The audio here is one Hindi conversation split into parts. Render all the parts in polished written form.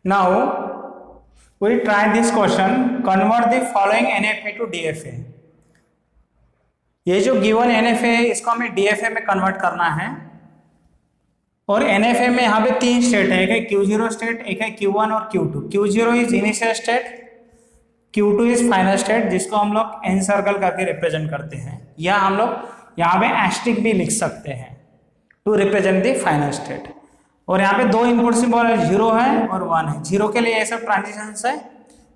Now we try this question. Convert the following NFA to DFA. ये जो गिवन NFA है इसको हमें DFA में कन्वर्ट करना है और NFA में यहाँ पे तीन स्टेट है, एक है Q0 स्टेट, एक है Q1 और Q2. Q0 is initial state, Q2 is final state, जिसको हम लोग एन सर्कल करके रिप्रेजेंट करते हैं, या हम लोग यहाँ पे एस्टिक भी लिख सकते हैं to represent the final state. और यहाँ पे दो इनपुट सिंबल है, 0 है और 1 है. 0 के लिए ये सब ट्रांजिशन है,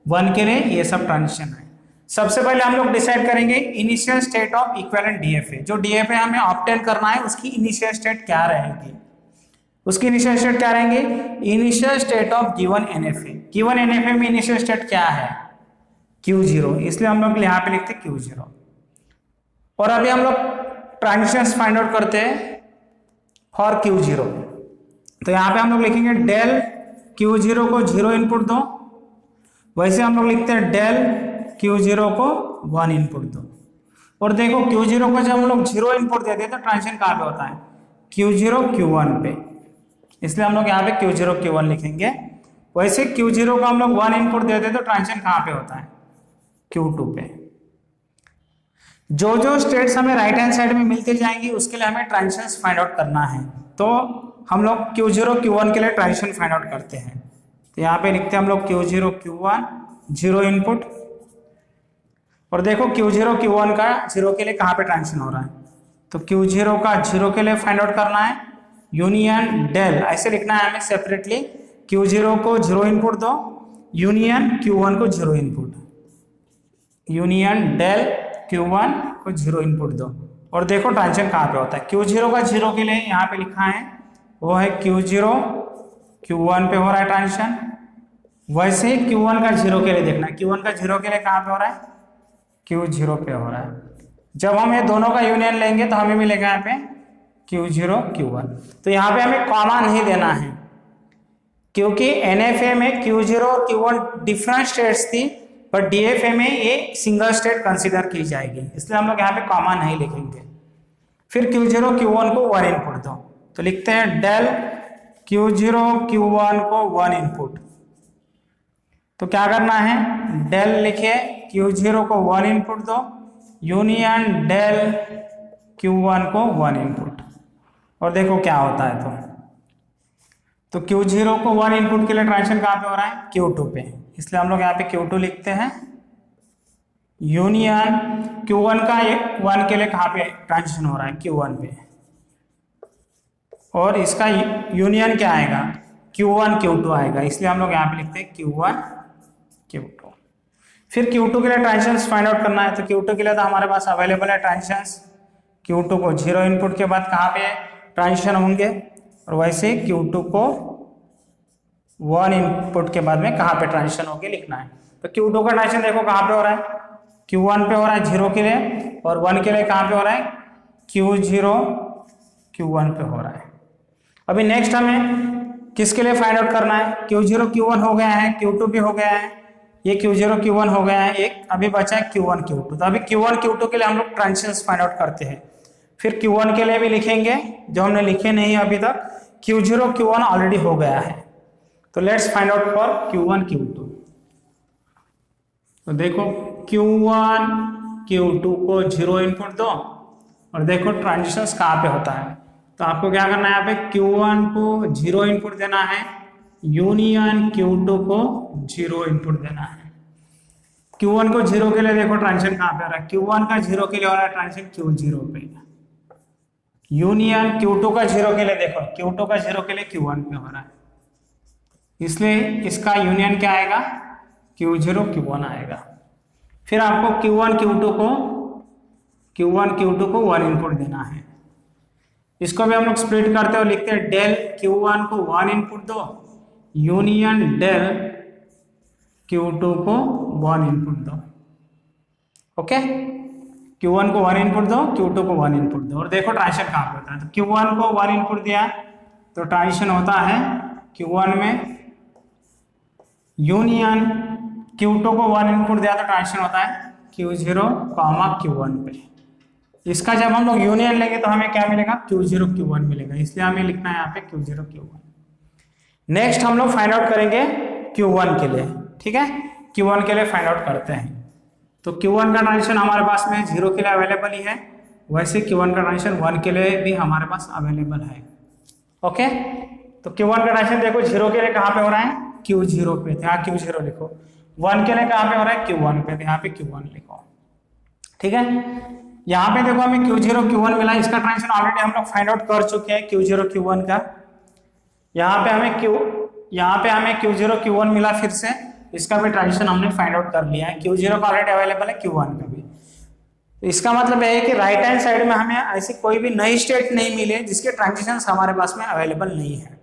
1 के लिए ये सब ट्रांजिशन है. सबसे पहले हम लोग डिसाइड करेंगे initial state of equivalent DFA. जो DFA हमें ऑब्टेन करना है उसकी इनिशियल स्टेट क्या रहेगी, उसकी इनिशियल स्टेट क्या रहेंगे, initial state of given NFA. Given NFA में इनिशियल स्टेट क्या है, Q0, इसलिए हम लोग यहाँ पे लिखते हैं Q0. और अभी हम लोग ट्रांजिशंस फाइंड आउट करते हैं फॉर Q0. तो यहाँ पे हम लोग लिखेंगे डेल Q0 को 0 इनपुट दो, वैसे हम लोग लिखते हैं डेल Q0 को 1 इनपुट दो. और देखो Q0 को जब हम लोग 0 इनपुट देते हैं तो ट्रांजिशन कहाँ पे होता है, Q0 Q1 पे, इसलिए हम लोग यहाँ पे Q0 Q1 लिखेंगे. वैसे Q0 को हम लोग 1 इनपुट देते हैं तो ट्रांजिशन कहाँ पे होता है, Q2 पे. जो जो स्टेट्स हमें राइट हैंड साइड में मिलती जाएंगी उसके लिए हमें ट्रांजिशंस फाइंड आउट करना है. तो हम लोग Q0 Q1 के लिए ट्रांजिशन फाइंड आउट करते हैं. तो यहाँ पे लिखते हैं हम लोग Q0 Q1 0 इनपुट. और देखो Q0 Q1 का 0 के लिए कहाँ पे ट्रांजिशन हो रहा है, तो Q0 का 0 के लिए फाइंड आउट करना है, यूनियन डेल ऐसे लिखना है हमें सेपरेटली. Q0 को 0 इनपुट दो, यूनियन Q1 को 0 इनपुट, यूनियन डेल Q1 को 0 इनपुट दो. और देखो ट्रांजिशन कहाँ पे होता है. Q0 का 0 के लिए यहाँ पे लिखा है वो है Q0 Q1 पे हो रहा है ट्रांजिशन. वैसे ही Q1 का 0 के लिए देखना, Q1 का 0 के लिए कहाँ पे हो रहा है, Q0 पे हो रहा है. जब हम ये दोनों का यूनियन लेंगे तो हमें मिलेगा यहाँ पे Q0 Q1. तो यहाँ पे हमें कॉमा नहीं देना है क्योंकि NFA में Q0 और Q1 डिफरेंट स्टेट्स थी, पर DFA में ये सिंगल स्टेट कंसीडर की जाएगी, इसलिए हम लोग यहाँ पे कॉमा नहीं लिखेंगे. फिर Q0 Q1 को 1 इनपुट दो, तो लिखते हैं डेल Q0 Q1 को 1 इनपुट. तो क्या करना है, डेल लिखे Q0 को 1 इनपुट दो, यूनियन डेल Q1 को 1 इनपुट. और देखो क्या होता है. तो Q0 को 1 इनपुट के लिए ट्रांजिशन कहाँ पे हो रहा है, Q2 पे, इसलिए हम लोग यहाँ पे Q2 लिखते हैं. यूनियन Q1 का 1 के लिए कहाँ पे ट्रांजिशन हो रहा है, Q1 पे, और इसका यूनियन क्या आएगा, Q1 Q2 आएगा, इसलिए हम लोग यहाँ पे लिखते हैं Q1 Q2. फिर Q2 के लिए ट्रांजिशंस फाइंड आउट करना है. तो Q2 के लिए तो हमारे पास अवेलेबल है ट्रांजिशंस. Q2 को 0 इनपुट के बाद कहाँ पे ट्रांजिशन होंगे, और वैसे Q2 को 1 इनपुट के बाद में कहाँ पे ट्रांजिशन होंगे लिखना है. तो Q2 का ट्रांजिशन देखो कहाँ पे हो रहा है, Q1 पे हो रहा है 0 के लिए, और 1 के लिए कहाँ पे हो रहा है, Q0 Q1 पे हो रहा है. अभी नेक्स्ट हमें किसके लिए फाइंड आउट करना है, Q0 Q1 हो गया है, Q2 भी हो गया है, ये Q0 Q1 हो गया है, एक अभी बचा है Q1 Q2. तो अभी Q1 Q2 के लिए हम लोग ट्रांजिशंस फाइंड आउट करते हैं. फिर Q1 के लिए भी लिखेंगे, जो हमने लिखे नहीं अभी तक. Q0 Q1 ऑलरेडी हो गया है, तो let's find out for Q1 Q2. तो देखो Q1 Q2 को 0 इनपुट दो, और देखो ट्रांजिशंस कहाँ पे होता है. तो आपको क्या करना है, यहाँ पे Q1 को 0 इनपुट देना है, यूनियन Q2 को 0 इनपुट देना है. Q1 को 0 के लिए देखो ट्रांजिशन कहाँ पे हो रहा है, Q1 का 0 के लिए हो रहा है ट्रांजिशन Q0 पे, यूनियन Q2 का 0 के लिए देखो Q2 का 0 के लिए Q1 पे हो रहा है, इसलिए इसका यूनियन क्या आएगा, Q0 Q1 आएगा. फिर आपको Q1 Q2 को 1 इनपुट देना है. इसको भी हम लोग स्प्लिट करते हुए लिखते हैं डेल Q1 को 1 इनपुट दो, यूनियन डेल Q2 को 1 इनपुट दो. ओके, Q1 को 1 इनपुट दो, Q2 को 1 इनपुट दो, और देखो ट्रांजिशन कहाँ पे होता है. तो Q1 को 1 इनपुट दिया तो ट्रांजिशन होता है Q1 में, यूनियन Q2 को 1 इनपुट दिया तो ट्रांजिशन होता है Q0 Q1 पे. इसका जब हम लोग यूनियन लेंगे तो हमें क्या मिलेगा, Q0 Q1 मिलेगा, इसलिए हमें लिखना है यहाँ पे Q0 Q1. नेक्स्ट हम लोग फाइंड आउट करेंगे Q1 के लिए, ठीक है, Q1 के लिए फाइंड आउट करते हैं। तो Q1 का ट्रांजिशन हमारे पास में 0 के लिए अवेलेबल ही है, वैसे Q1 का ट्रांजिशन 1 के लिए भी हमारे पास अवेलेबल है। ओके, तो Q1 का ट्रांजिशन देखो 0 के लिए कहाँ पे हो रहा है, Q0 पे, यहाँ Q0 लिखो। 1 के लिए कहाँ पे हो रहा है, Q1 पे, यहाँ पे Q1 लिखो, ठीक है। यहाँ पे देखो हमें Q0 Q1 मिला, इसका ट्रांजिशन ऑलरेडी हम लोग फाइंड आउट कर चुके हैं Q0 Q1 का। यहाँ पे हमें Q0 Q1 मिला, फिर से इसका भी ट्रांजिशन हमने फाइंड आउट कर लिया है। Q0 का ऑलरेडी अवेलेबल है, Q1 का भी। तो इसका मतलब है कि राइट हैंड साइड में हमें ऐसी कोई भी नई स्टेट नहीं मिले जिसके ट्रांजिशन हमारे पास में अवेलेबल नहीं है।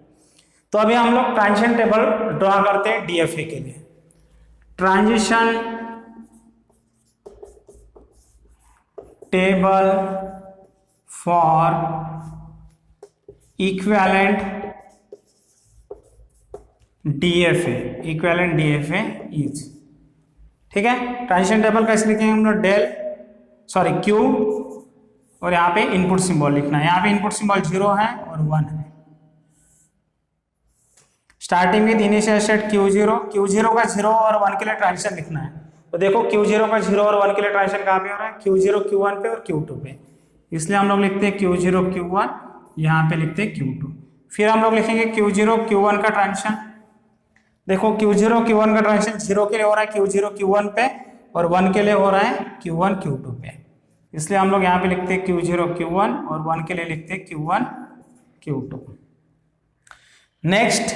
तो अभी हम लोग ट्रांजिशन टेबल ड्रॉ करते हैं DFA के लिए। Transition table for equivalent DFA, equivalent DFA is, ठीक है। ट्रांजिशन टेबल कैसे लिखेंगे हम लोग, Q, और यहाँ पे इनपुट सिंबल लिखना है। यहाँ पे इनपुट सिंबल 0 है और 1 है। Starting with initial state Q0 का 0 और 1 के लिए ट्रांजिशन लिखना है। तो देखो Q0 का 0 और 1 के लिए ट्रांजिशन कहाँ पे हो रहा है, Q0 Q1 पे और Q2 पे, इसलिए हम लोग लिखते हैं Q0 Q1, यहाँ पे लिखते हैं Q2। फिर हम लोग लिखेंगे Q0 Q1 का ट्रांजिशन। देखो Q0 Q1 का ट्रांजिशन 0 के लिए हो रहा है Q0 Q1 पे, और 1 के लिए हो रहा है Q1 Q2 पे, इसलिए हम लोग यहाँ पे लिखते हैं Q0 Q1 और 1 के लिए लिखते हैं Q1 Q2। नेक्स्ट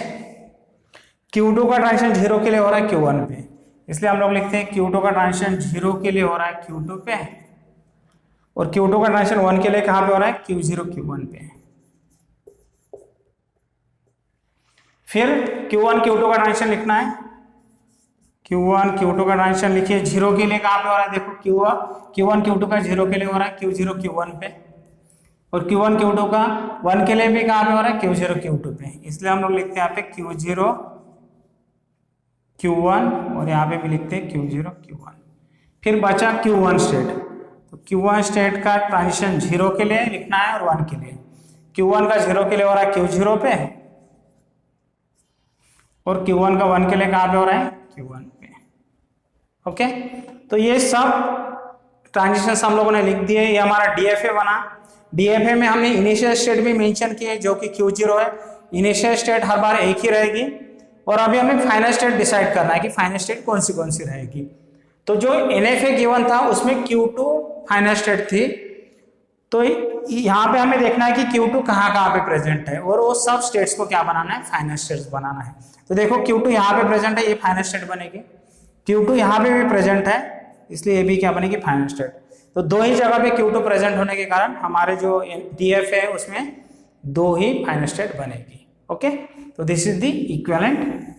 Q2 का ट्रांजिशन 0 के लिए हो रहा है Q1 पे, इसलिए हम लोग लिखते हैं Q2 का ट्रांजिशन 0 के लिए हो रहा है Q2 पे, और Q2 का ट्रांजिशन 1 के लिए कहाँ पे हो रहा है, Q0 Q1 पे। फिर Q1 Q2 का ट्रांजिशन लिखना है। Q1 Q2 का ट्रांजिशन लिखिए। 0 के लिए कहाँ पे हो रहा है, देखो Q1 Q2 का 0 के लिए हो रहा है Q0 Q1 पे, और Q1 Q2 का 1 के लिए भी कहाँ पे हो रहा है, Q0 Q2 पे, इसलिए हम लोग लिखते हैं यहाँ पे Q0 Q1 और यहाँ पे भी लिखते हैं Q0 Q1। फिर बचा Q1 स्टेट, तो Q1 स्टेट का ट्रांजिशन 0 के लिए लिखना है और 1 के लिए। Q1 का 0 के लिए हो रहा है Q0 पे, और Q1 का 1 के लिए कहाँ पे हो रहा है, Q1 पे। ओके, तो ये सब ट्रांजिशंस हम लोगों ने लिख दिए। ये हमारा DFA बना। DFA में हमने इनिशियल स्टेट भी मेंशन किए जो कि Q0 है। इनिशियल स्टेट हर बार एक ही रहेगी, और अभी हमें फाइनल स्टेट डिसाइड करना है कि फाइनल स्टेट कौन सी रहेगी। तो जो NFA गिवन था उसमें Q2 फाइनल स्टेट थी, तो यहाँ पे हमें देखना है कि Q2 कहाँ पे प्रेजेंट है, और वो सब स्टेट्स को क्या बनाना है, फाइनल स्टेट्स बनाना है। तो देखो Q2 यहाँ पे प्रेजेंट है, ये फाइनल स्टेट बनेगी। Q2 यहाँ पे भी प्रेजेंट है, इसलिए ये भी क्या बनेगी, फाइनल स्टेट। तो दो ही जगह पे Q2 प्रेजेंट होने के कारण हमारे जो DFA है उसमें 2 ही फाइनल स्टेट बनेगी। ओके, तो दिस इज द इक्विवेलेंट